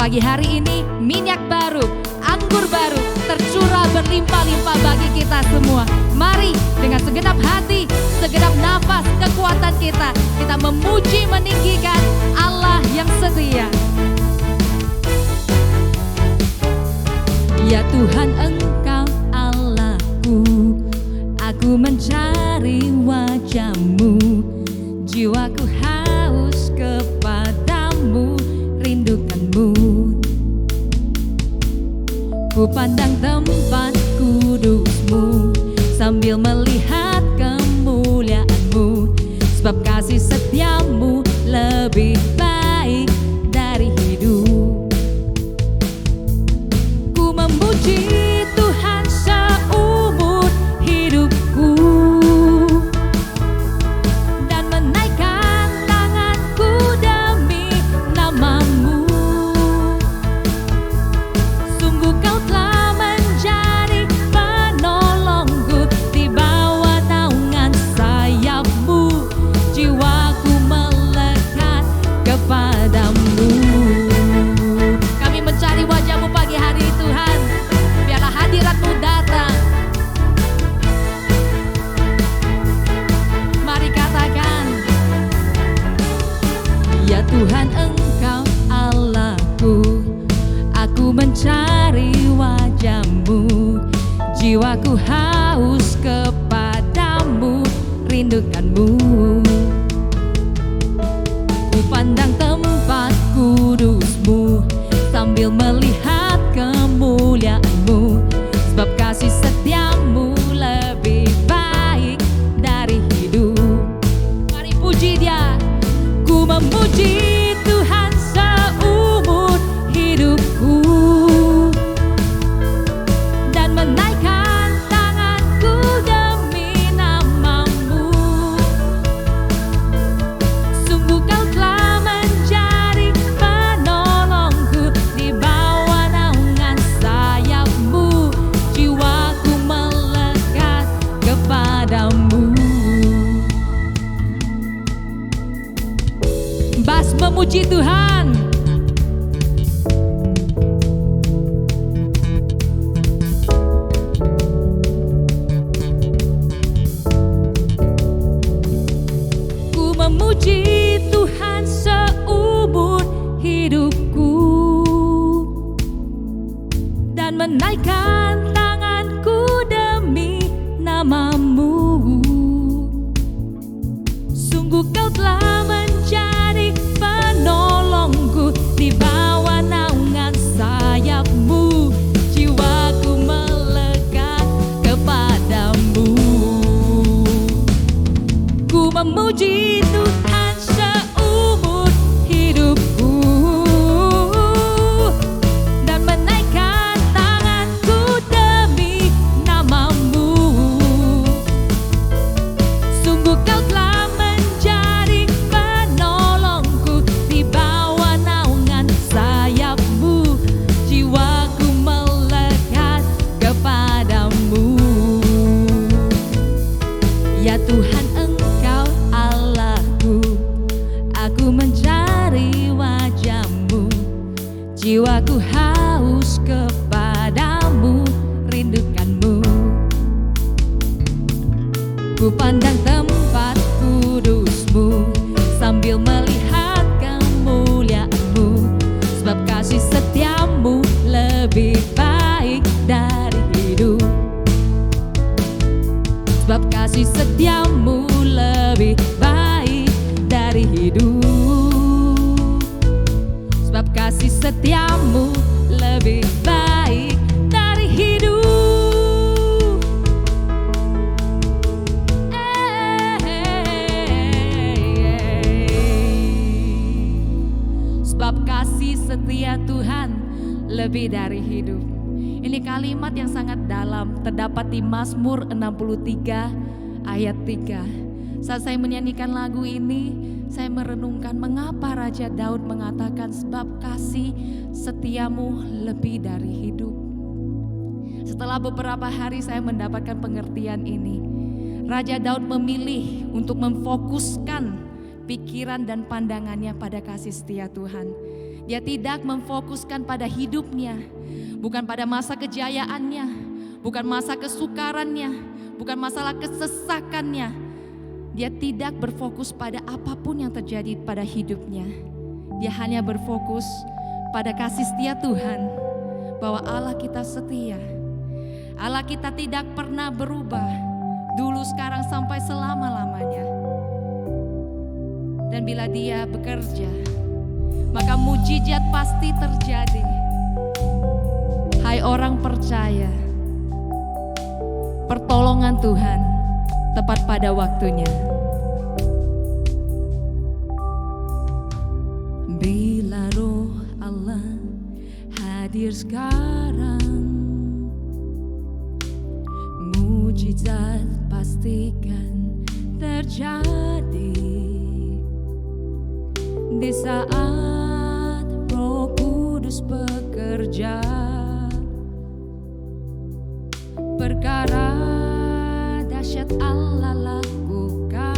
Pagi hari ini minyak baru, anggur baru tercurah berlimpah-limpah bagi kita semua. Mari dengan segenap hati, segenap nafas, kekuatan kita memuji meninggikan Allah yang setia. Ya Tuhan, Engkau Allahku, aku mencari wajah-Mu, jiwaku haus kepadamu, rindukan-Mu. Ku pandang tempat kudus-Mu sambil melihat kemuliaan-Mu, sebab kasih setia-Mu lebih baik dari hidup. Ku memuji Tuhan seumur hidupku dan menaikkan tanganku demi nama-Mu. Sungguh Kau telah menjadi penolongku, di bawah naungan sayap-Mu jiwaku melekat kepadamu. Kami mencari wajah-Mu pagi hari Tuhan, biarlah hadirat-Mu datang. Mari katakan, ya Tuhan, Engkau Allahku, aku mencari wajah-Mu, jiwaku haus kepadamu, rindukan-Mu. Ku pandang tempat kudus-Mu sambil melihat kemuliaan-Mu, sebab kasih setia-Mu lebih baik dari hidup. Mari puji Dia. Ku memuji Tuhan seumur hidupku dan menaikkan tanganku demi nama-Mu. Sungguh Kau telah menjadi penolongku, di bawah naungan sayap-Mu jiwaku melekat kepadamu. Bas memuji Tuhan. Ku memuji Tuhan seumur hidupku dan menaikkan tanganku demi nama-Mu. Sungguh Kau telah menjadi penolongku, di bawah naungan sayap-Mu jiwaku melekat kepadamu. Ku memuji Tuhan seumur hidupku dan menaikkan tanganku demi nama-Mu. Sungguh Kau telah menjadi penolongku, di bawah naungan sayap-Mu jiwaku melekat kepadamu. Ya Tuhan, Engkau Allahku, aku mencari wajah-Mu, jiwaku haus kepadamu, rindukan-Mu. Ku pandang tempat kudus-Mu sambil melihat kemuliaan-Mu, sebab kasih setia-Mu lebih baik dari hidup. Sebab kasih setia-Mu lebih baik dari hidup. Sebab kasih setia-Mu lebih baik dari hidup. Sebab kasih setia Tuhan lebih dari hidup. Ini kalimat yang sangat dalam, terdapat di Mazmur 63 ayat 3. Saat saya menyanyikan lagu ini, saya merenungkan mengapa Raja Daud mengatakan sebab kasih setiamu lebih dari hidup. Setelah beberapa hari saya mendapatkan pengertian ini. Raja Daud memilih untuk memfokuskan pikiran dan pandangannya pada kasih setia Tuhan. Dia tidak memfokuskan pada hidupnya, bukan pada masa kejayaannya, bukan masa kesukarannya, bukan masalah kesesakannya. Dia tidak berfokus pada apapun yang terjadi pada hidupnya. Dia hanya berfokus pada kasih setia Tuhan, bahwa Allah kita setia. Allah kita tidak pernah berubah, dulu, sekarang, sampai selama-lamanya. Dan bila Dia bekerja, maka mujizat pasti terjadi. Hai orang percaya, pertolongan Tuhan tepat pada waktunya. Bila Roh Allah hadir sekarang, mujizat pastikan terjadi. Di saat Roh Kudus bekerja, perkara dahsyat Allah lakukan.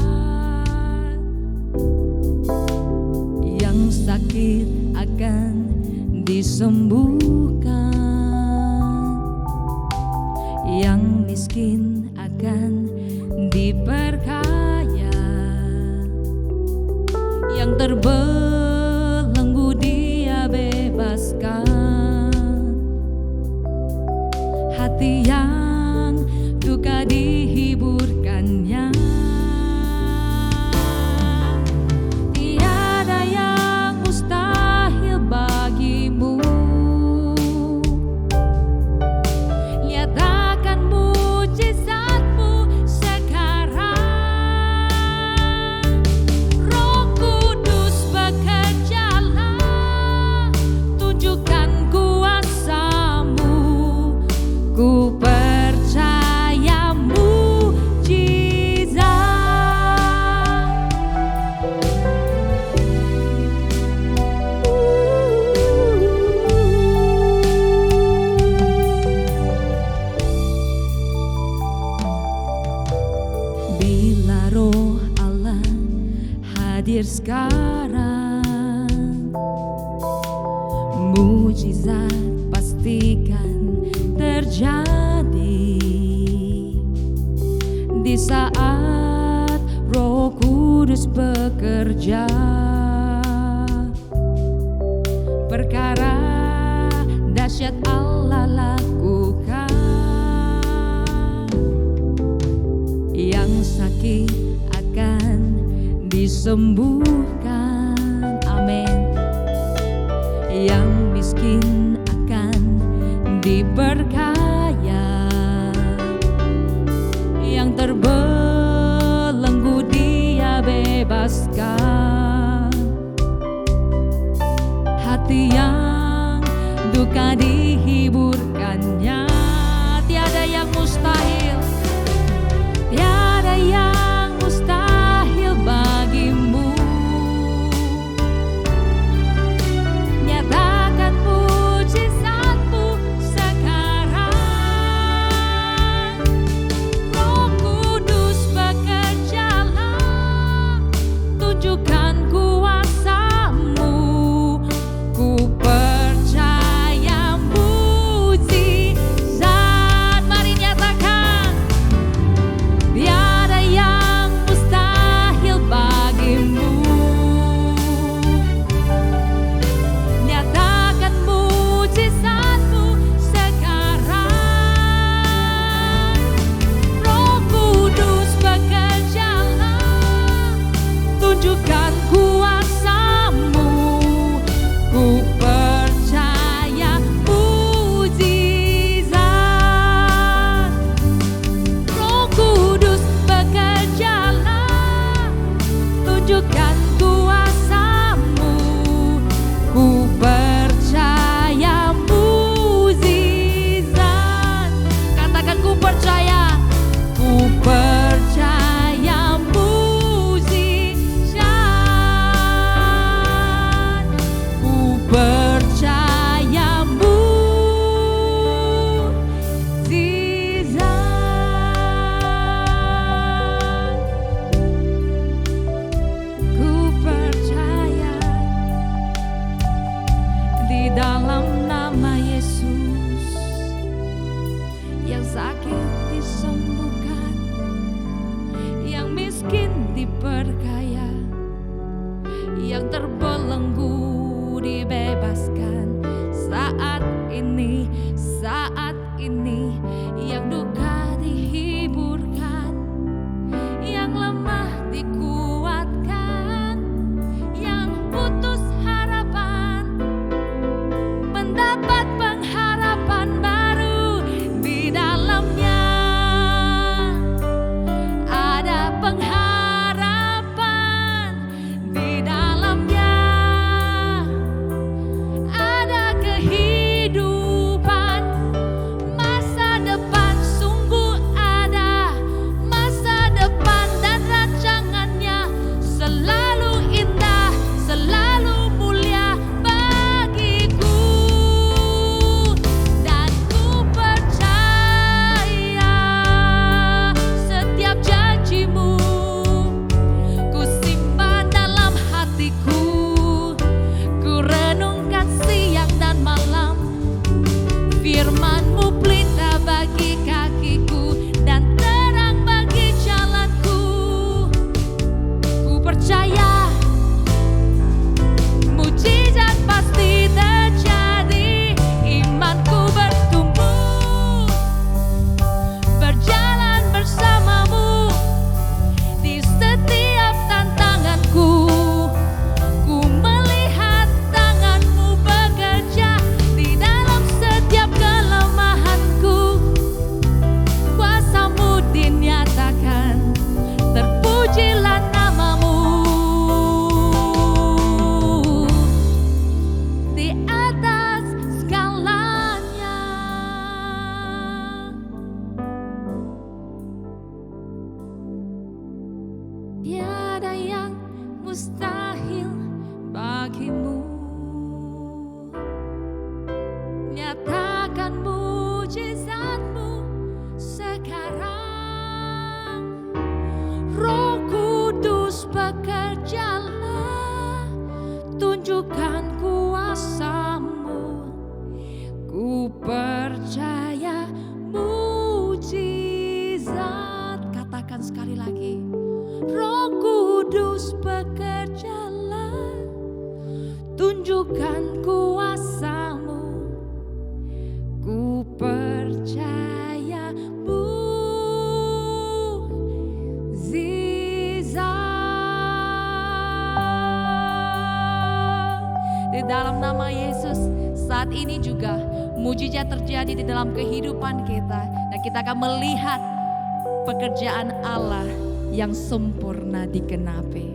Yang sakit akan disembuhkan, yang miskin akan diperkaya, yang terbelenggu Dia bebaskan, hati yang duka dihiburkannya. Tiada yang mustahil bagimu. Nyatakan mujizatmu sekarang. Roh Kudus bekerjalah, tunjukkan kuasa-Mu. Ku percaya mujizat. Bila Roh Allah hadir sekarang, mujizat pastikan terjadi. Di saat Roh Kudus bekerja, perkara dahsyat Allah lakukan. Yang sakit akan disembuhkan, amin. Yang miskin akan diperkaya, yang terbelenggu Dia bebaskan, hati yang duka dihiburkannya. Tiada yang mustahil, tiada yang mustahil bagimu. Nyatakan mujizatmu sekarang. Roh Kudus bekerjalah, berkaya, yang terbelenggu dibebaskan. Saat ini yang duka dihiburkan, yang lemah dikuatkan, yang putus harapan mendapat pengharapan baru. Di dalamnya ada pengharapan, di dalamnya ada kehidupan. Masa depan sungguh ada, masa depan dan rancangannya selalu indah, selalu mulia bagiku. Dan ku percaya setiap janjimu, ku simpan dalam hatiku, ku renungkan siang dan malam. Firman-Mu pelita bagi kakiku dan terang bagi jalanku. Ku percaya mujizat pasti terjadi, imanku bertumbuh, berjalan bersamamu di setiap tantanganku. Ku melihat tangan-Mu bekerja di dalam setiap kelemahanku. Kuasa-Mu dinyatakan, terpujilah nama-Mu di atas segalanya. Tiada yang mustahil bagimu. Nyatakan mujizat-Mu sekarang. Roh Kudus bekerjalah, tunjukkan kuasa-Mu. Ku percaya mujizat. Katakan sekali lagi. Roh Kudus bekerjalah, tunjukkan kuasa-Mu. Ku percaya mujizat. Di dalam nama Yesus, saat ini juga mujizat terjadi di dalam kehidupan kita, dan kita akan melihat pekerjaan Allah yang sempurna digenapi.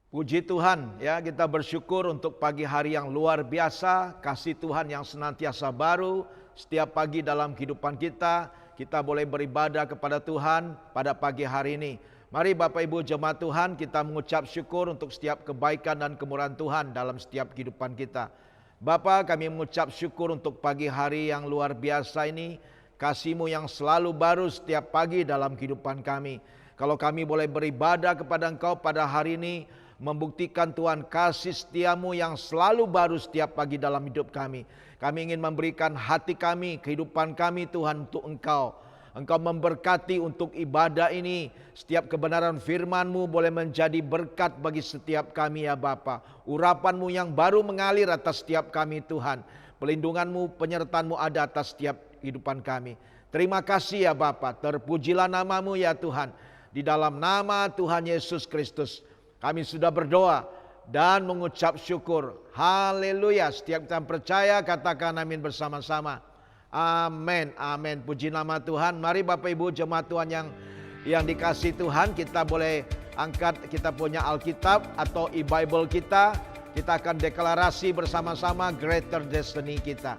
Puji Tuhan, ya, kita bersyukur untuk pagi hari yang luar biasa, kasih Tuhan yang senantiasa baru setiap pagi dalam kehidupan kita. Kita boleh beribadah kepada Tuhan pada pagi hari ini. Mari Bapak Ibu jemaat Tuhan, kita mengucap syukur untuk setiap kebaikan dan kemurahan Tuhan dalam setiap kehidupan kita. Bapa, kami mengucap syukur untuk pagi hari yang luar biasa ini, kasih-Mu yang selalu baru setiap pagi dalam kehidupan kami. Kalau kami boleh beribadah kepada Engkau pada hari ini, membuktikan Tuhan kasih setia-Mu yang selalu baru setiap pagi dalam hidup kami. Kami ingin memberikan hati kami, kehidupan kami Tuhan untuk Engkau. Engkau memberkati untuk ibadah ini. Setiap kebenaran firman-Mu boleh menjadi berkat bagi setiap kami ya Bapa. Urapan-Mu yang baru mengalir atas setiap kami Tuhan. Pelindungan-Mu, penyertaan-Mu ada atas setiap kehidupan kami. Terima kasih ya Bapa. Terpujilah nama-Mu ya Tuhan. Di dalam nama Tuhan Yesus Kristus kami sudah berdoa dan mengucap syukur. Haleluya. Setiap kita percaya katakan amin bersama-sama. Amin. Amin. Puji nama Tuhan. Mari Bapak Ibu jemaat Tuhan yang dikasih Tuhan, kita boleh angkat kita punya Alkitab atau e-Bible kita. Kita akan deklarasi bersama-sama greater destiny kita.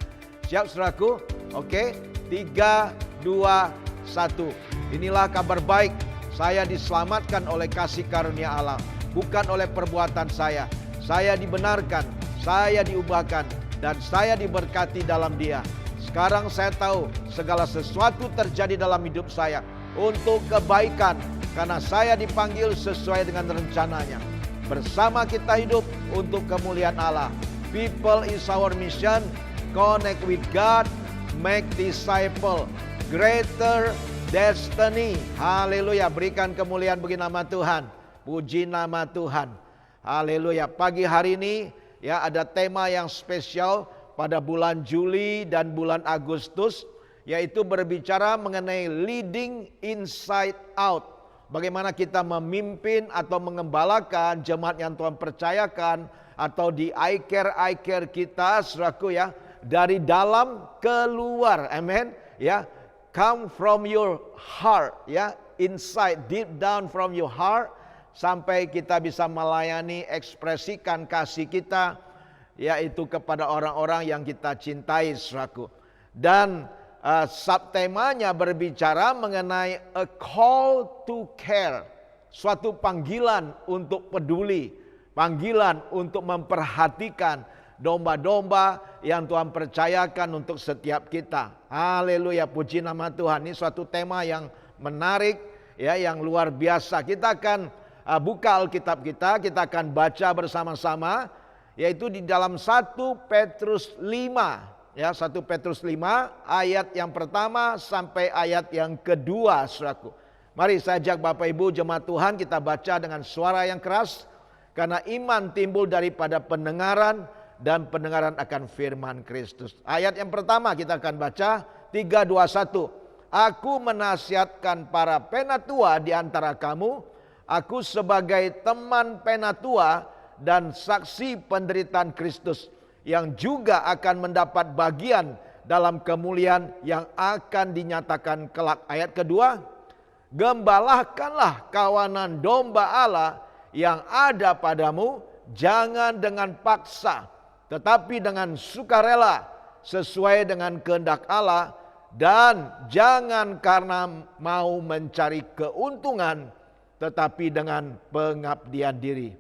Siap saudaraku? Oke, 3, 2, 1. Inilah kabar baik. Saya diselamatkan oleh kasih karunia Allah, bukan oleh perbuatan saya. Saya dibenarkan, saya diubahkan, dan saya diberkati dalam Dia. Sekarang saya tahu segala sesuatu terjadi dalam hidup saya untuk kebaikan, karena saya dipanggil sesuai dengan rencananya. Bersama kita hidup untuk kemuliaan Allah. People is our mission. Connect with God, make disciple, greater destiny. Haleluya, berikan kemuliaan bagi nama Tuhan. Puji nama Tuhan. Haleluya. Pagi hari ini ya ada tema yang spesial pada bulan Juli dan bulan Agustus, yaitu berbicara mengenai leading inside out. Bagaimana kita memimpin atau mengembalakan jemaat yang Tuhan percayakan atau di I care kita, saudaraku ya, dari dalam keluar. Amen. Ya, come from your heart, ya, inside, deep down from your heart, sampai kita bisa melayani, ekspresikan kasih kita, yaitu kepada orang-orang yang kita cintai, saudaraku. Dan subtemanya berbicara mengenai a call to care, suatu panggilan untuk peduli, panggilan untuk memperhatikan domba-domba yang Tuhan percayakan untuk setiap kita. Haleluya, puji nama Tuhan. Ini suatu tema yang menarik ya, yang luar biasa. Kita akan buka Alkitab kita akan baca bersama-sama, yaitu di dalam 1 Petrus 5. Ya, 1 Petrus 5 ayat yang pertama sampai ayat yang kedua, saudaraku. Mari saya ajak Bapak Ibu jemaat Tuhan, kita baca dengan suara yang keras, karena iman timbul daripada pendengaran, dan pendengaran akan firman Kristus. Ayat yang pertama kita akan baca, 3, 2, 1. Aku menasihatkan para penatua di antara kamu, aku sebagai teman penatua dan saksi penderitaan Kristus, yang juga akan mendapat bagian dalam kemuliaan yang akan dinyatakan kelak. Ayat kedua, gembalakanlah kawanan domba Allah yang ada padamu, jangan dengan paksa, tetapi dengan sukarela, sesuai dengan kehendak Allah, dan jangan karena mau mencari keuntungan, tetapi dengan pengabdian diri.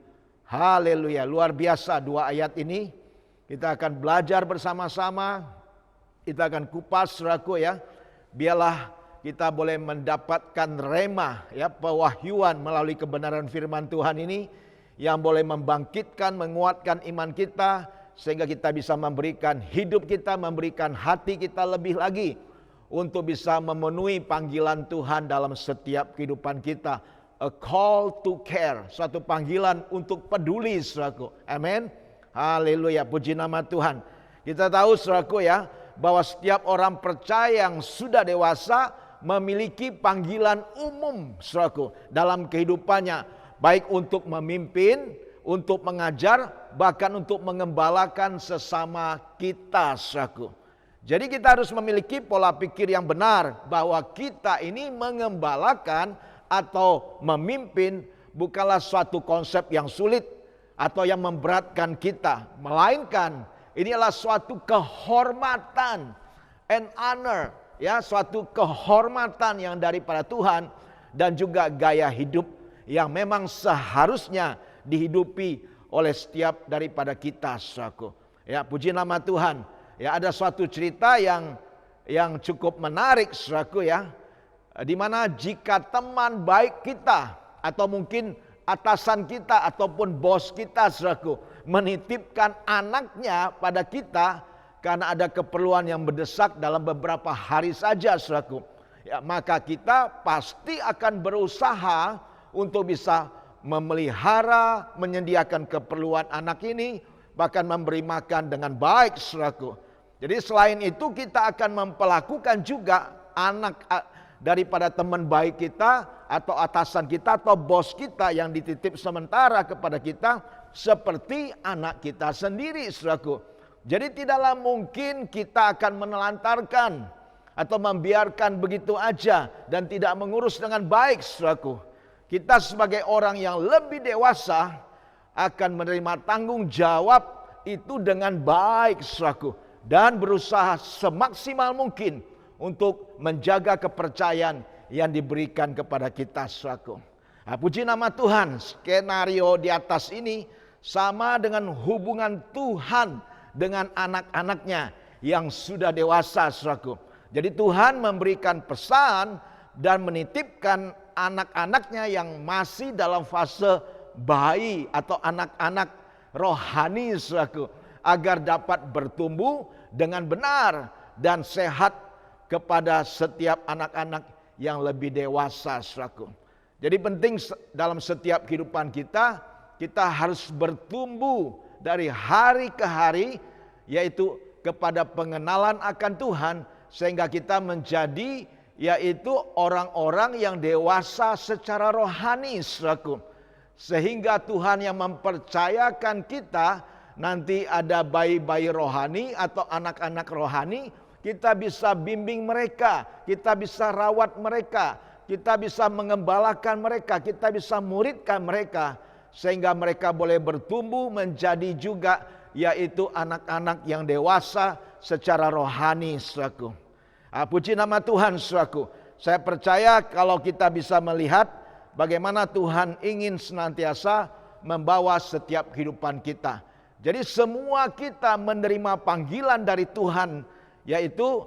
Haleluya, luar biasa dua ayat ini. Kita akan belajar bersama-sama, kita akan kupas, saudaraku ya. Biarlah kita boleh mendapatkan rema ya, pewahyuan melalui kebenaran firman Tuhan ini, yang boleh membangkitkan, menguatkan iman kita, sehingga kita bisa memberikan hidup kita, memberikan hati kita lebih lagi untuk bisa memenuhi panggilan Tuhan dalam setiap kehidupan kita. A call to care, suatu panggilan untuk peduli, saudaraku. Amin. Haleluya, puji nama Tuhan. Kita tahu, saudaraku ya, bahwa setiap orang percaya yang sudah dewasa memiliki panggilan umum, saudaraku, dalam kehidupannya, baik untuk memimpin, untuk mengajar, bahkan untuk mengembalakan sesama kita, saudaraku. Jadi kita harus memiliki pola pikir yang benar, bahwa kita ini mengembalakan atau memimpin bukanlah suatu konsep yang sulit atau yang memberatkan kita, melainkan ini adalah suatu kehormatan and honor, ya, suatu kehormatan yang daripada Tuhan, dan juga gaya hidup yang memang seharusnya dihidupi oleh setiap daripada kita, saudaraku. Ya, puji nama Tuhan. Ya, ada suatu cerita yang cukup menarik, saudaraku ya, di mana jika teman baik kita atau mungkin atasan kita ataupun bos kita, saudaraku, menitipkan anaknya pada kita karena ada keperluan yang mendesak dalam beberapa hari saja, saudaraku, ya, maka kita pasti akan berusaha untuk bisa memelihara, menyediakan keperluan anak ini, bahkan memberi makan dengan baik, saudaraku. Jadi selain itu kita akan memperlakukan juga anak daripada teman baik kita atau atasan kita atau bos kita yang dititip sementara kepada kita seperti anak kita sendiri, saudaraku. Jadi tidaklah mungkin kita akan menelantarkan atau membiarkan begitu aja dan tidak mengurus dengan baik, saudaraku. kita sebagai orang yang lebih dewasa akan menerima tanggung jawab itu dengan baik, saudaraku, dan berusaha semaksimal mungkin untuk menjaga kepercayaan yang diberikan kepada kita, saudaraku. Nah, puji nama Tuhan, skenario di atas ini sama dengan hubungan Tuhan dengan anak-anaknya yang sudah dewasa, saudaraku. Jadi Tuhan memberikan pesan dan menitipkan anak-anaknya yang masih dalam fase bayi atau anak-anak rohani, saudaraku, agar dapat bertumbuh dengan benar dan sehat kepada setiap anak-anak yang lebih dewasa, saudaraku. Jadi penting dalam setiap kehidupan kita, kita harus bertumbuh dari hari ke hari, yaitu kepada pengenalan akan Tuhan, sehingga kita menjadi yaitu orang-orang yang dewasa secara rohani, saudaraku. Sehingga Tuhan yang mempercayakan kita, nanti ada bayi-bayi rohani atau anak-anak rohani, kita bisa bimbing mereka, kita bisa rawat mereka, kita bisa mengembalakan mereka, kita bisa muridkan mereka, sehingga mereka boleh bertumbuh menjadi juga yaitu anak-anak yang dewasa secara rohani, saudaraku. Puji nama Tuhan, saudaraku. Saya percaya kalau kita bisa melihat bagaimana Tuhan ingin senantiasa membawa setiap kehidupan kita. Jadi semua kita menerima panggilan dari Tuhan, yaitu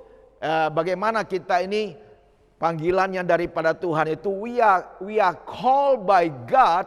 bagaimana kita ini panggilan yang daripada Tuhan itu we are called by God,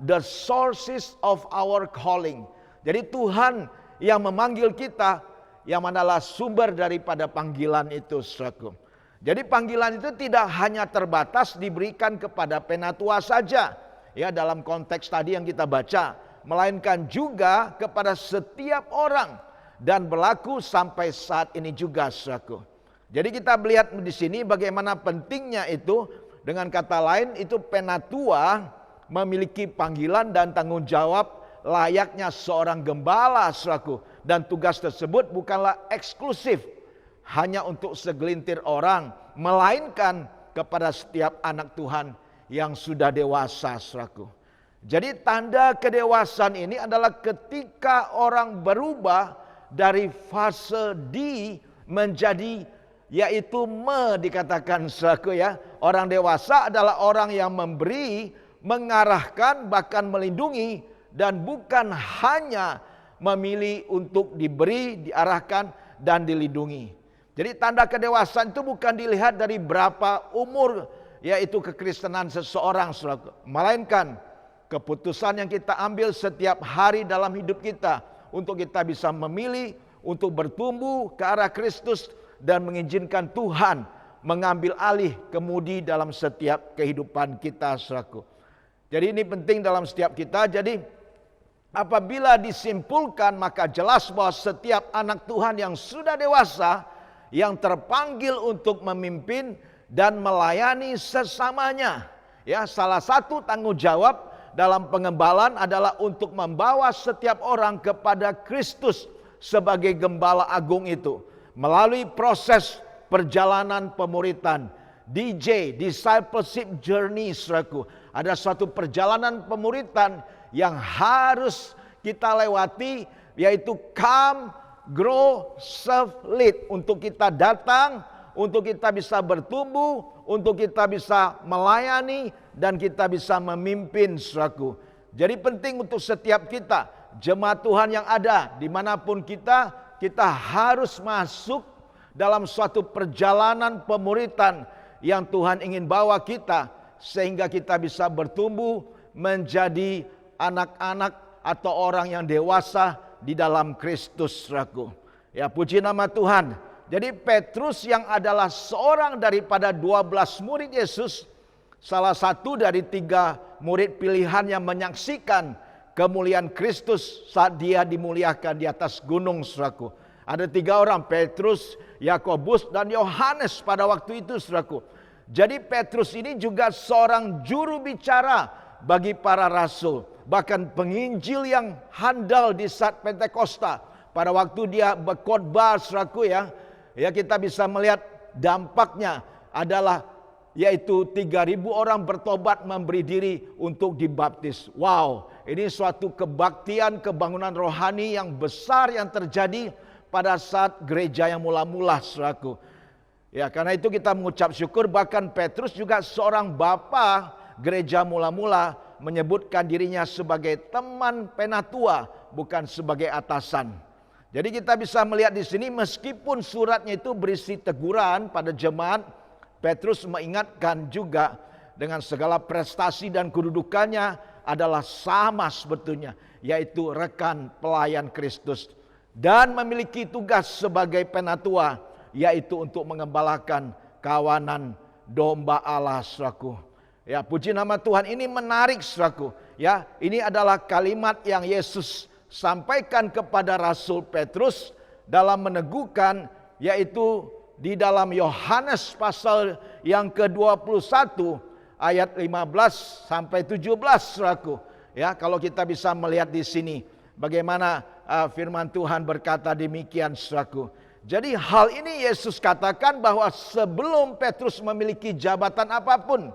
the sources of our calling. Jadi Tuhan yang memanggil kita, yang adalah sumber daripada panggilan itu, saudaraku. Jadi panggilan itu tidak hanya terbatas diberikan kepada penatua saja, ya, dalam konteks tadi yang kita baca, melainkan juga kepada setiap orang dan berlaku sampai saat ini juga, saudaraku. Jadi kita melihat di sini bagaimana pentingnya itu, dengan kata lain itu penatua memiliki panggilan dan tanggung jawab layaknya seorang gembala, saudaraku. Dan tugas tersebut bukanlah eksklusif hanya untuk segelintir orang, melainkan kepada setiap anak Tuhan yang sudah dewasa, saudaraku. Jadi tanda kedewasaan ini adalah ketika orang berubah dari fase di menjadi yaitu dikatakan, saudaraku, ya. Orang dewasa adalah orang yang memberi, mengarahkan, bahkan melindungi, dan bukan hanya memilih untuk diberi, diarahkan, dan dilindungi. Jadi tanda kedewasaan itu bukan dilihat dari berapa umur yaitu kekristenan seseorang, saudara, melainkan keputusan yang kita ambil setiap hari dalam hidup kita untuk kita bisa memilih untuk bertumbuh ke arah Kristus dan mengizinkan Tuhan mengambil alih kemudi dalam setiap kehidupan kita, saudaraku. Jadi ini penting dalam setiap kita. Jadi apabila disimpulkan, maka jelas bahwa setiap anak Tuhan yang sudah dewasa, yang terpanggil untuk memimpin dan melayani sesamanya, ya, salah satu tanggung jawab dalam pengembalaan adalah untuk membawa setiap orang kepada Kristus sebagai gembala agung itu melalui proses perjalanan pemuritan, discipleship journey, saudaraku. Ada suatu perjalanan pemuritan yang harus kita lewati, yaitu come, grow, serve, lead. Untuk kita datang, untuk kita bisa bertumbuh, untuk kita bisa melayani, dan kita bisa memimpin, saudaraku. Jadi penting untuk setiap kita, jemaat Tuhan yang ada dimanapun kita harus masuk dalam suatu perjalanan pemuritan yang Tuhan ingin bawa kita, sehingga kita bisa bertumbuh menjadi anak-anak atau orang yang dewasa di dalam Kristus, saudaraku. Ya, puji nama Tuhan. Jadi Petrus yang adalah seorang daripada 12 murid Yesus, salah satu dari 3 murid pilihan yang menyaksikan kemuliaan Kristus saat dia dimuliakan di atas gunung, saudaraku. Ada 3 orang, Petrus, Yakobus, dan Yohanes pada waktu itu, saudaraku. Jadi Petrus ini juga seorang juru bicara bagi para rasul, bahkan penginjil yang handal di saat Pentakosta. Pada waktu dia berkhotbah, saudaraku, ya kita bisa melihat dampaknya adalah yaitu 3.000 orang bertobat memberi diri untuk dibaptis. Wow, ini suatu kebaktian, kebangunan rohani yang besar yang terjadi pada saat gereja yang mula-mula, saudaraku. Ya, karena itu kita mengucap syukur. Bahkan Petrus juga seorang bapa gereja mula-mula menyebutkan dirinya sebagai teman penatua, bukan sebagai atasan. Jadi kita bisa melihat di sini meskipun suratnya itu berisi teguran pada jemaat, Petrus mengingatkan juga dengan segala prestasi dan kedudukannya adalah sama sebetulnya, yaitu rekan pelayan Kristus dan memiliki tugas sebagai penatua, yaitu untuk mengembalakan kawanan domba Allah, saudaraku. Ya, puji nama Tuhan. Ini menarik, saudaraku. Ya, ini adalah kalimat yang Yesus sampaikan kepada Rasul Petrus dalam meneguhkan, yaitu di dalam Yohanes pasal yang ke-21 ayat 15 sampai 17, saudaraku. Ya, kalau kita bisa melihat di sini bagaimana firman Tuhan berkata demikian, saudaraku. Jadi hal ini Yesus katakan bahwa sebelum Petrus memiliki jabatan apapun,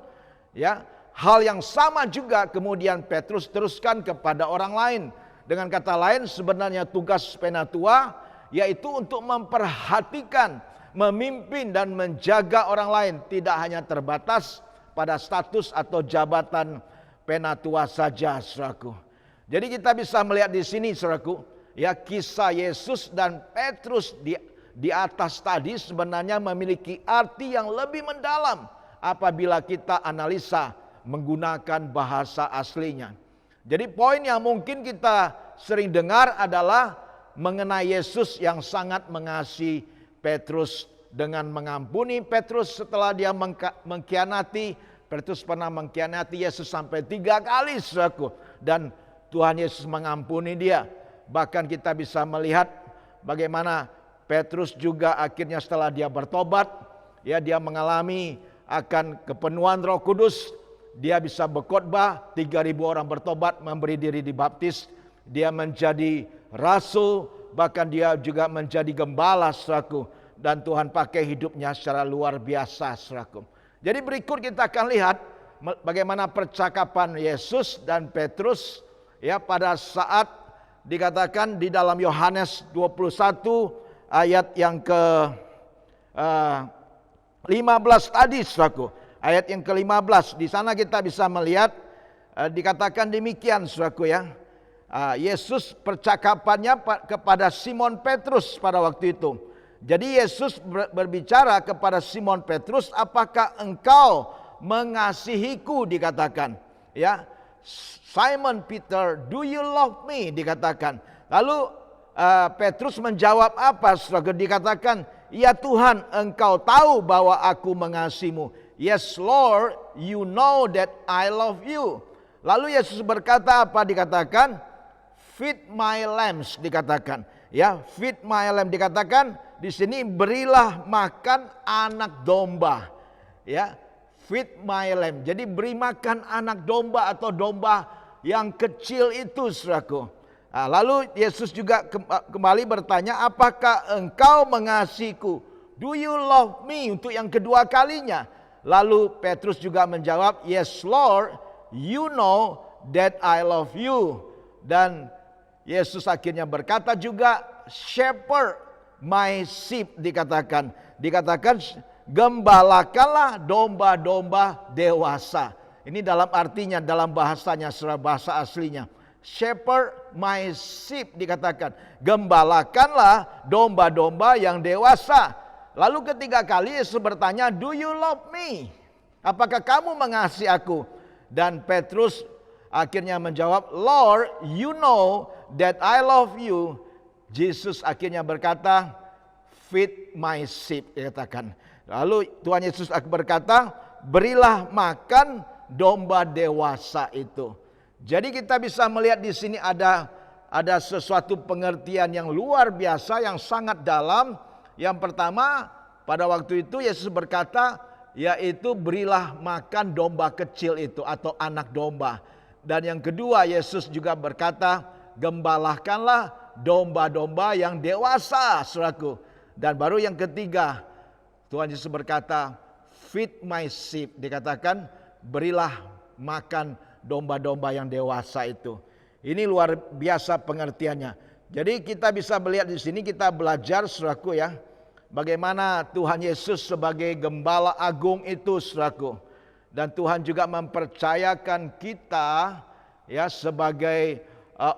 ya, hal yang sama juga kemudian Petrus teruskan kepada orang lain. Dengan kata lain, sebenarnya tugas penatua yaitu untuk memperhatikan, memimpin dan menjaga orang lain, tidak hanya terbatas pada status atau jabatan penatua saja, saudaraku. Jadi kita bisa melihat di sini, saudaraku, ya, kisah Yesus dan Petrus di atas tadi sebenarnya memiliki arti yang lebih mendalam apabila kita analisa menggunakan bahasa aslinya. Jadi poin yang mungkin kita sering dengar adalah mengenai Yesus yang sangat mengasihi Petrus dengan mengampuni Petrus setelah dia mengkhianati. Petrus pernah mengkhianati Yesus sampai 3 kali, saudaraku, dan Tuhan Yesus mengampuni dia. Bahkan kita bisa melihat bagaimana Petrus juga akhirnya setelah dia bertobat, ya, dia mengalami akan kepenuhan Roh Kudus. Dia bisa berkhotbah, 3.000 orang bertobat memberi diri dibaptis. Dia menjadi rasul, bahkan dia juga menjadi gembala, saudaraku. Dan Tuhan pakai hidupnya secara luar biasa, saudaraku. Jadi berikut kita akan lihat bagaimana percakapan Yesus dan Petrus, ya, pada saat dikatakan di dalam Yohanes 21 ayat yang ke-15 tadi, saudaraku. Ayat yang ke-15, di sana kita bisa melihat dikatakan demikian, saudaraku, ya. Yesus percakapannya kepada Simon Petrus pada waktu itu. Jadi Yesus berbicara kepada Simon Petrus, apakah engkau mengasihiku, dikatakan. Ya, Simon Peter, do you love me, dikatakan. Lalu Petrus menjawab apa, saudara? Dikatakan, ya Tuhan, engkau tahu bahwa aku mengasihimu. Yes Lord, you know that I love you. Lalu Yesus berkata apa? Dikatakan, feed my lambs, dikatakan. Ya, feed my lamb, dikatakan di sini berilah makan anak domba. Ya, feed my lamb. Jadi beri makan anak domba atau domba yang kecil itu, saudaraku. Nah, lalu Yesus juga kembali bertanya, apakah engkau mengasihiku? Do you love me? Untuk yang kedua kalinya. Lalu Petrus juga menjawab, yes Lord, you know that I love you. Dan Yesus akhirnya berkata juga, shepherd my sheep, dikatakan. Dikatakan, gembalakanlah domba-domba dewasa. Ini dalam artinya, dalam bahasanya, secara bahasa aslinya. Shepherd my sheep, dikatakan. Gembalakanlah domba-domba yang dewasa. Lalu ketiga kali Yesus bertanya, do you love me? Apakah kamu mengasihi aku? Dan Petrus akhirnya menjawab, Lord, you know that I love you. Yesus akhirnya berkata, feed my sheep, dikatakan. Lalu Tuhan Yesus berkata, berilah makan domba dewasa itu. Jadi kita bisa melihat di sini ada sesuatu pengertian yang luar biasa, yang sangat dalam. Yang pertama, pada waktu itu Yesus berkata, yaitu berilah makan domba kecil itu atau anak domba. Dan yang kedua, Yesus juga berkata, gembalakanlah domba-domba yang dewasa, saudaraku. Dan baru yang ketiga, Tuhan Yesus berkata, feed my sheep. Dikatakan berilah makan domba-domba yang dewasa itu. Ini luar biasa pengertiannya. Jadi kita bisa melihat di sini, kita belajar saudaraku ya, bagaimana Tuhan Yesus sebagai gembala agung itu saudaraku. Dan Tuhan juga mempercayakan kita ya sebagai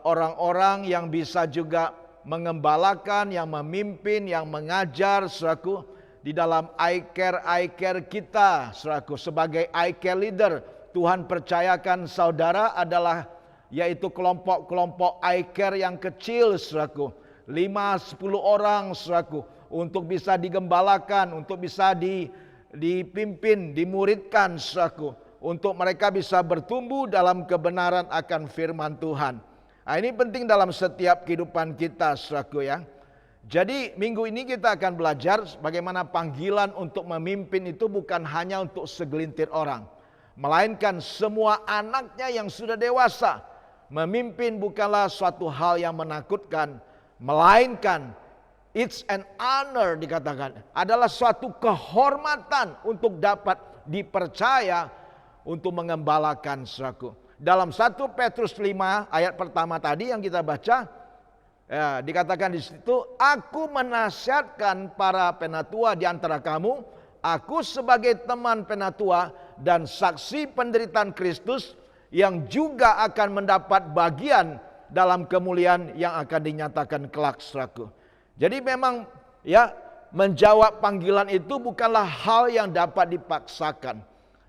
orang-orang yang bisa juga mengembalakan, yang memimpin, yang mengajar saudaraku di dalam I care kita saudaraku. Sebagai I care leader, Tuhan percayakan saudara adalah yaitu kelompok-kelompok I care yang kecil saudaraku. 5-10 orang saudaraku, untuk bisa digembalakan, untuk bisa dipimpin, dimuridkan saudaraku, untuk mereka bisa bertumbuh dalam kebenaran akan firman Tuhan. Nah, ini penting dalam setiap kehidupan kita saudaraku ya. Jadi minggu ini kita akan belajar bagaimana panggilan untuk memimpin itu bukan hanya untuk segelintir orang, melainkan semua anaknya yang sudah dewasa. Memimpin bukanlah suatu hal yang menakutkan, melainkan it's an honor, dikatakan adalah suatu kehormatan untuk dapat dipercaya untuk mengembalakan saudaraku. Dalam 1 Petrus 5 ayat pertama tadi yang kita baca, ya, dikatakan di situ, aku menasihatkan para penatua di antara kamu, aku sebagai teman penatua dan saksi penderitaan Kristus yang juga akan mendapat bagian dalam kemuliaan yang akan dinyatakan kelak saudaraku. Jadi memang ya, menjawab panggilan itu bukanlah hal yang dapat dipaksakan.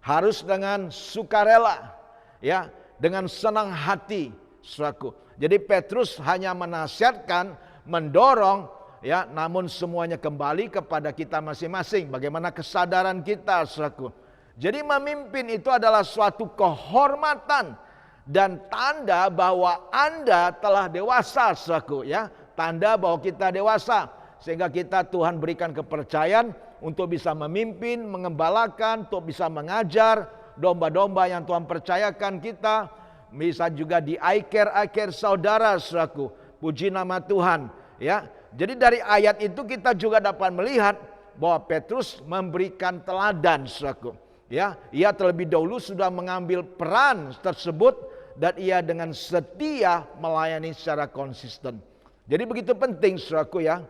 Harus dengan sukarela, ya, dengan senang hati saudaraku. Jadi Petrus hanya menasihatkan, mendorong, ya, namun semuanya kembali kepada kita masing-masing. Bagaimana kesadaran kita saudaraku. Jadi memimpin itu adalah suatu kehormatan dan tanda bahwa Anda telah dewasa saudaraku ya. Tanda bahwa kita dewasa, sehingga kita Tuhan berikan kepercayaan untuk bisa memimpin, mengembalakan, untuk bisa mengajar domba-domba yang Tuhan percayakan kita. Bisa juga di I care saudara saudaraku. Puji nama Tuhan ya. Jadi dari ayat itu kita juga dapat melihat bahwa Petrus memberikan teladan saudaraku. Ya, ia terlebih dahulu sudah mengambil peran tersebut dan ia dengan setia melayani secara konsisten. Jadi begitu penting saudaraku ya,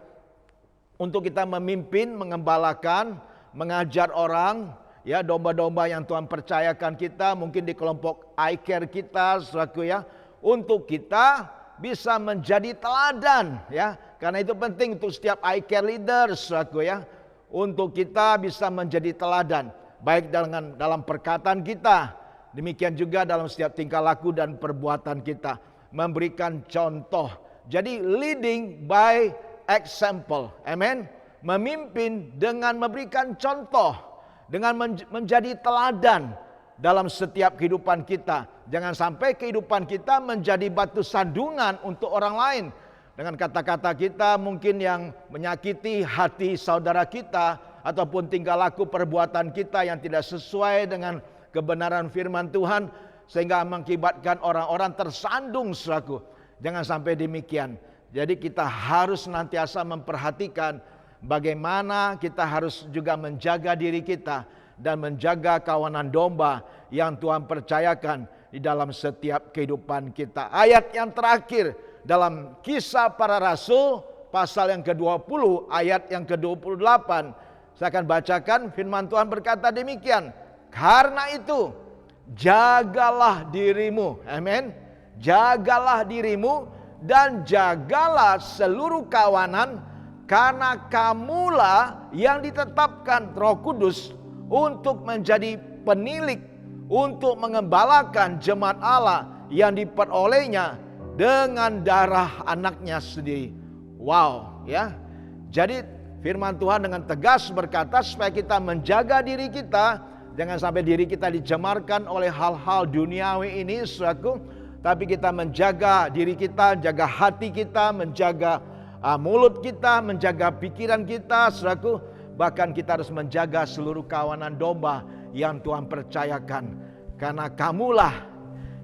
untuk kita memimpin, mengembalakan, mengajar orang, ya, domba-domba yang Tuhan percayakan kita, mungkin di kelompok I care kita saudaraku ya, untuk kita bisa menjadi teladan ya. Karena itu penting untuk setiap I care leader saudaraku ya, untuk kita bisa menjadi teladan. Baik dalam perkataan kita, demikian juga dalam setiap tingkah laku dan perbuatan kita. Memberikan contoh. Jadi leading by example. Amen. Memimpin dengan memberikan contoh. Dengan menjadi teladan dalam setiap kehidupan kita. Jangan sampai kehidupan kita menjadi batu sandungan untuk orang lain. Dengan kata-kata kita mungkin yang menyakiti hati saudara kita, ataupun tingkah laku perbuatan kita yang tidak sesuai dengan kebenaran firman Tuhan, sehingga mengakibatkan orang-orang tersandung saudaraku. Jangan sampai demikian. Jadi kita harus senantiasa memperhatikan bagaimana kita harus juga menjaga diri kita dan menjaga kawanan domba yang Tuhan percayakan di dalam setiap kehidupan kita. Ayat yang terakhir dalam Kisah Para Rasul pasal yang ke-20 ayat yang ke-28. Saya akan bacakan, firman Tuhan berkata demikian. Karena itu, jagalah dirimu. Amin. Jagalah dirimu dan jagalah seluruh kawanan, karena kamulah yang ditetapkan Roh Kudus untuk menjadi penilik, untuk mengembalakan jemaat Allah yang diperolehnya dengan darah anaknya sendiri. Wow, ya. Jadi firman Tuhan dengan tegas berkata supaya kita menjaga diri kita, jangan sampai diri kita dicemarkan oleh hal-hal duniawi ini saudaraku, tapi kita menjaga diri kita, jaga hati kita, menjaga mulut kita, menjaga pikiran kita saudaraku. Bahkan kita harus menjaga seluruh kawanan domba yang Tuhan percayakan, karena kamulah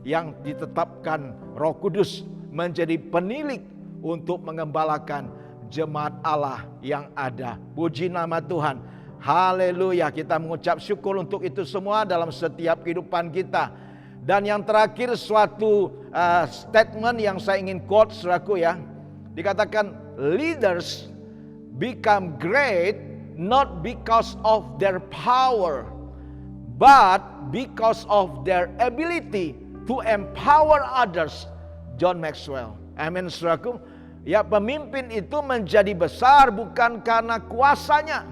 yang ditetapkan Roh Kudus menjadi penilik untuk mengembalakan jemaat Allah yang ada. Puji nama Tuhan. Haleluya, kita mengucap syukur untuk itu semua dalam setiap kehidupan kita. Dan yang terakhir suatu statement yang saya ingin quote saudaraku ya. Dikatakan leaders become great not because of their power, but because of their ability to empower others. John Maxwell. Amin saudaraku. Ya, pemimpin itu menjadi besar bukan karena kuasanya,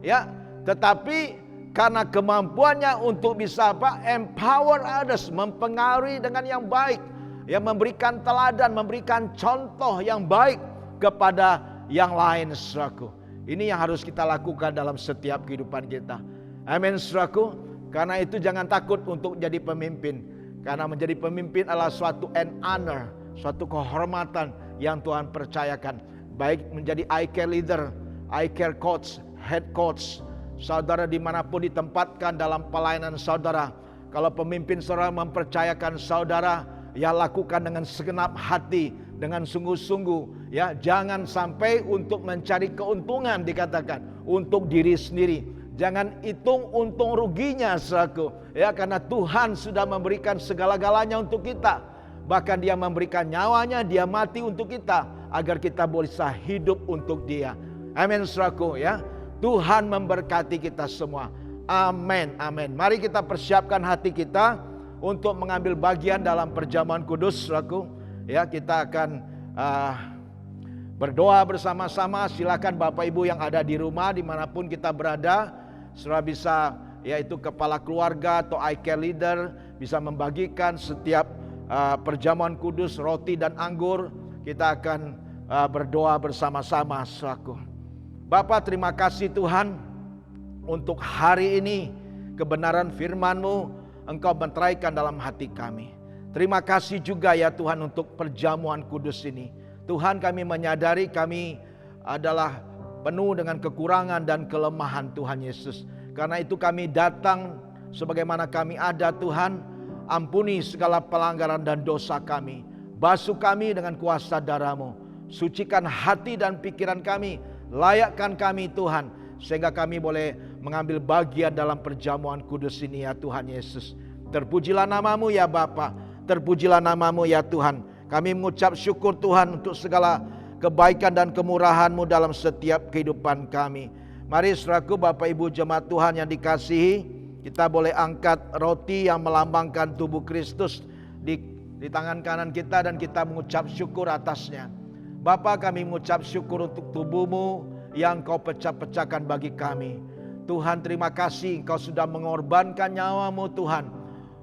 ya, tetapi karena kemampuannya untuk bisa empower others, mempengaruhi dengan yang baik, ya, memberikan teladan, memberikan contoh yang baik kepada yang lain, saudaraku. Ini yang harus kita lakukan dalam setiap kehidupan kita. Amin, saudaraku. Karena itu jangan takut untuk jadi pemimpin, karena menjadi pemimpin adalah suatu honor, suatu kehormatan yang Tuhan percayakan. Baik menjadi I care leader, I care coach, head coach, saudara dimanapun ditempatkan dalam pelayanan saudara. Kalau pemimpin saudara mempercayakan saudara, ya lakukan dengan segenap hati, dengan sungguh-sungguh. Ya, jangan sampai untuk mencari keuntungan dikatakan untuk diri sendiri. Jangan hitung untung ruginya saudaraku. Ya, karena Tuhan sudah memberikan segala-galanya untuk kita. Bahkan Dia memberikan nyawanya, Dia mati untuk kita agar kita bisa hidup untuk Dia. Amin saudaraku ya. Tuhan memberkati kita semua. Amin, amin. Mari kita persiapkan hati kita untuk mengambil bagian dalam perjamuan kudus, saudaraku. Ya, kita akan berdoa bersama-sama. Silakan Bapak Ibu yang ada di rumah, dimanapun kita berada, saudara bisa, yaitu kepala keluarga atau I care leader, bisa membagikan setiap perjamuan kudus, roti dan anggur. Kita akan berdoa bersama-sama, saudaraku. Bapa, terima kasih Tuhan untuk hari ini kebenaran firman-Mu Engkau meneraikan dalam hati kami. Terima kasih juga ya Tuhan untuk perjamuan kudus ini. Tuhan, kami menyadari kami adalah penuh dengan kekurangan dan kelemahan Tuhan Yesus. Karena itu kami datang sebagaimana kami ada Tuhan. Ampuni segala pelanggaran dan dosa kami. Basuh kami dengan kuasa darah-Mu. Sucikan hati dan pikiran kami. Layakkan kami Tuhan, sehingga kami boleh mengambil bagian dalam perjamuan kudus ini ya Tuhan Yesus. Terpujilah nama-Mu ya Bapa, terpujilah nama-Mu ya Tuhan. Kami mengucap syukur Tuhan untuk segala kebaikan dan kemurahan-Mu dalam setiap kehidupan kami. Mari saudaraku, Bapak Ibu jemaat Tuhan yang dikasihi, kita boleh angkat roti yang melambangkan tubuh Kristus di tangan kanan kita dan kita mengucap syukur atasnya. Bapa, kami mengucap syukur untuk tubuh-Mu yang Kau pecah-pecahkan bagi kami. Tuhan, terima kasih Engkau sudah mengorbankan nyawa-Mu Tuhan,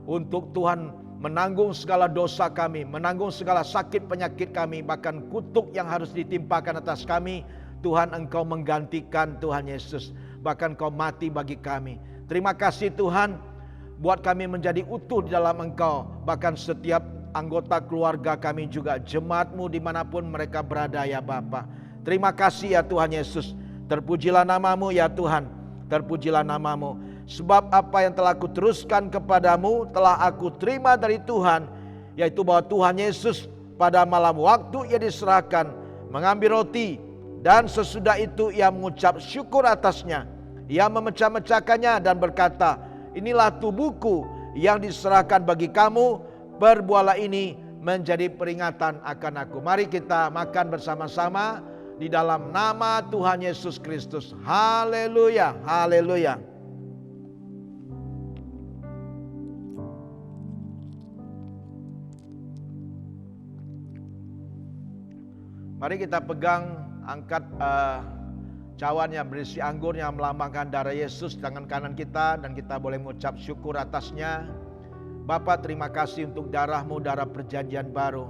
untuk Tuhan menanggung segala dosa kami, menanggung segala sakit penyakit kami, bahkan kutuk yang harus ditimpakan atas kami. Tuhan, Engkau menggantikan Tuhan Yesus, bahkan Kau mati bagi kami. Terima kasih Tuhan, buat kami menjadi utuh di dalam Engkau, bahkan setiap anggota keluarga kami juga, jemaat-Mu dimanapun mereka berada ya Bapa. Terima kasih ya Tuhan Yesus. Terpujilah nama-Mu ya Tuhan, terpujilah nama-Mu. Sebab apa yang telah aku teruskan kepadamu telah aku terima dari Tuhan, yaitu bahwa Tuhan Yesus pada malam waktu Ia diserahkan mengambil roti, dan sesudah itu Ia mengucap syukur atasnya. Ia memecah-mecahkannya dan berkata, inilah tubuhku yang diserahkan bagi kamu. Berbuatlah ini menjadi peringatan akan aku. Mari kita makan bersama-sama di dalam nama Tuhan Yesus Kristus. Haleluya, haleluya. Mari kita pegang, angkat cawan yang berisi anggur yang melambangkan darah Yesus tangan kanan kita, dan kita boleh mengucap syukur atasnya. Bapa, terima kasih untuk darah-Mu, darah perjanjian baru.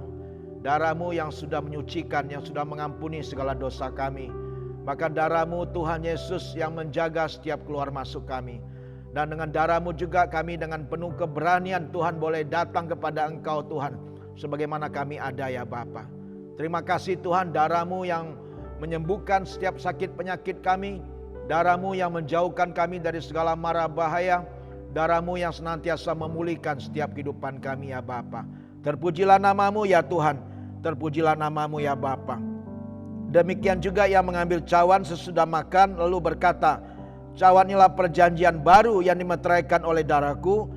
Darah-Mu yang sudah menyucikan, yang sudah mengampuni segala dosa kami. Bahkan darah-Mu Tuhan Yesus yang menjaga setiap keluar masuk kami. Dan dengan darah-Mu juga kami dengan penuh keberanian Tuhan boleh datang kepada Engkau Tuhan, sebagaimana kami ada ya Bapa. Terima kasih Tuhan, darah-Mu yang menyembuhkan setiap sakit penyakit kami. Darah-Mu yang menjauhkan kami dari segala mara bahaya. Darah-Mu yang senantiasa memulihkan setiap kehidupan kami ya Bapa. Terpujilah nama-Mu ya Tuhan, terpujilah nama-Mu ya Bapa. Demikian juga yang mengambil cawan sesudah makan lalu berkata, Cawanilah perjanjian baru yang dimeteraikan oleh darahku.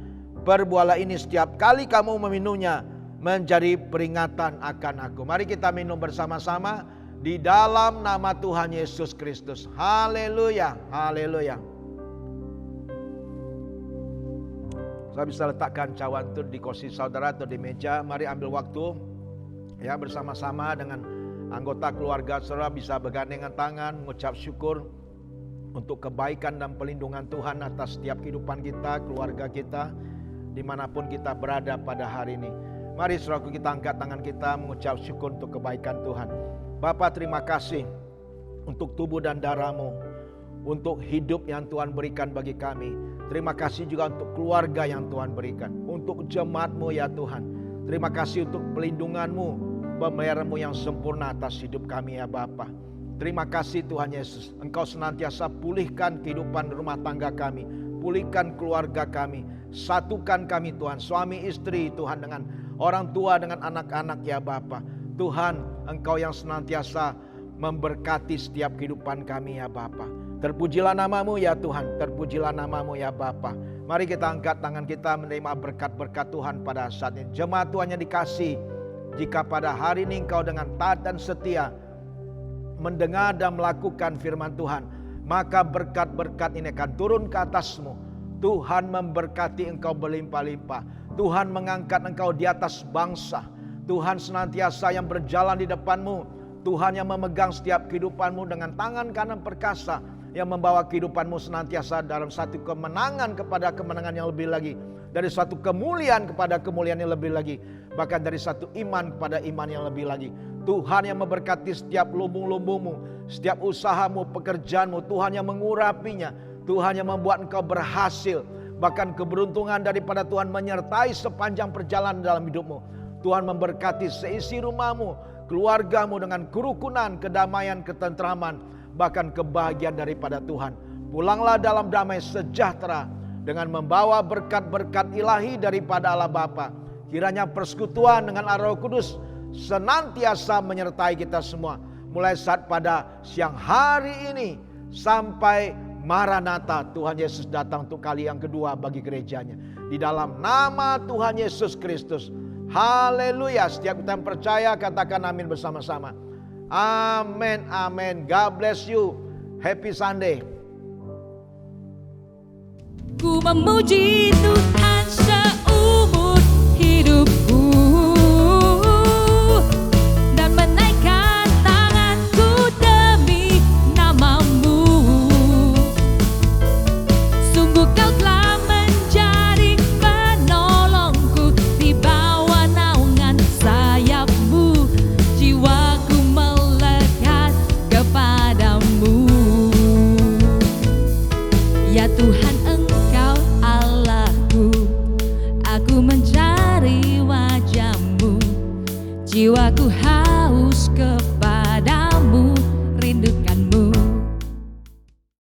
Perbuatlah ini setiap kali kamu meminumnya menjadi peringatan akan aku. Mari kita minum bersama-sama di dalam nama Tuhan Yesus Kristus. Haleluya, haleluya. Saya bisa letakkan cawan itu di kursi saudara atau di meja. Mari ambil waktu ya bersama-sama dengan anggota keluarga saudara, bisa bergandengan tangan mengucap syukur untuk kebaikan dan pelindungan Tuhan atas setiap kehidupan kita, keluarga kita, dimanapun kita berada pada hari ini. Mari saudaraku, kita angkat tangan kita mengucap syukur untuk kebaikan Tuhan. Bapa, terima kasih untuk tubuh dan darah-Mu, untuk hidup yang Tuhan berikan bagi kami. Terima kasih juga untuk keluarga yang Tuhan berikan, untuk jemaat-Mu ya Tuhan. Terima kasih untuk pelindungan-Mu, pemeliharaan-Mu yang sempurna atas hidup kami ya Bapa. Terima kasih Tuhan Yesus, Engkau senantiasa pulihkan kehidupan rumah tangga kami, pulihkan keluarga kami, satukan kami Tuhan, suami istri Tuhan, dengan orang tua, dengan anak-anak ya Bapa. Tuhan, Engkau yang senantiasa memberkati setiap kehidupan kami ya Bapa. Terpujilah nama-Mu ya Tuhan, terpujilah nama-Mu ya Bapa. Mari kita angkat tangan kita menerima berkat-berkat Tuhan pada saat ini. Jemaat Tuhan yang dikasihi, jika pada hari ini Engkau dengan taat dan setia mendengar dan melakukan firman Tuhan, maka berkat-berkat ini akan turun ke atasmu. Tuhan memberkati engkau berlimpah-limpah. Tuhan mengangkat engkau di atas bangsa. Tuhan senantiasa yang berjalan di depanmu. Tuhan yang memegang setiap kehidupanmu dengan tangan kanan perkasa, yang membawa kehidupanmu senantiasa dalam satu kemenangan kepada kemenangan yang lebih lagi, dari satu kemuliaan kepada kemuliaan yang lebih lagi, bahkan dari satu iman kepada iman yang lebih lagi. Tuhan yang memberkati setiap lumbung-lumbungmu, setiap usahamu, pekerjaanmu. Tuhan yang mengurapinya. Tuhan yang membuat engkau berhasil. Bahkan keberuntungan daripada Tuhan menyertai sepanjang perjalanan dalam hidupmu. Tuhan memberkati seisi rumahmu, keluargamu dengan kerukunan, kedamaian, ketentraman, bahkan kebahagiaan daripada Tuhan. Pulanglah dalam damai sejahtera dengan membawa berkat-berkat ilahi daripada Allah Bapa. Kiranya persekutuan dengan Roh Kudus senantiasa menyertai kita semua, mulai saat pada siang hari ini sampai Maranatha, Tuhan Yesus datang untuk kali yang kedua bagi gerejanya. Di dalam nama Tuhan Yesus Kristus. Haleluya. Setiap kita yang percaya katakan amin bersama-sama. Amin, amin. God bless you. Happy Sunday. Ku memuji Tuhan seumur hidupku, dan menaikkan tanganku demi nama-Mu. Sungguh Kau telah menjadi penolongku, di bawah naungan sayap-Mu jiwaku melekat kepadamu. Ya Tuhan, Engkau Allahku, aku mencari wajah-Mu, jiwaku haus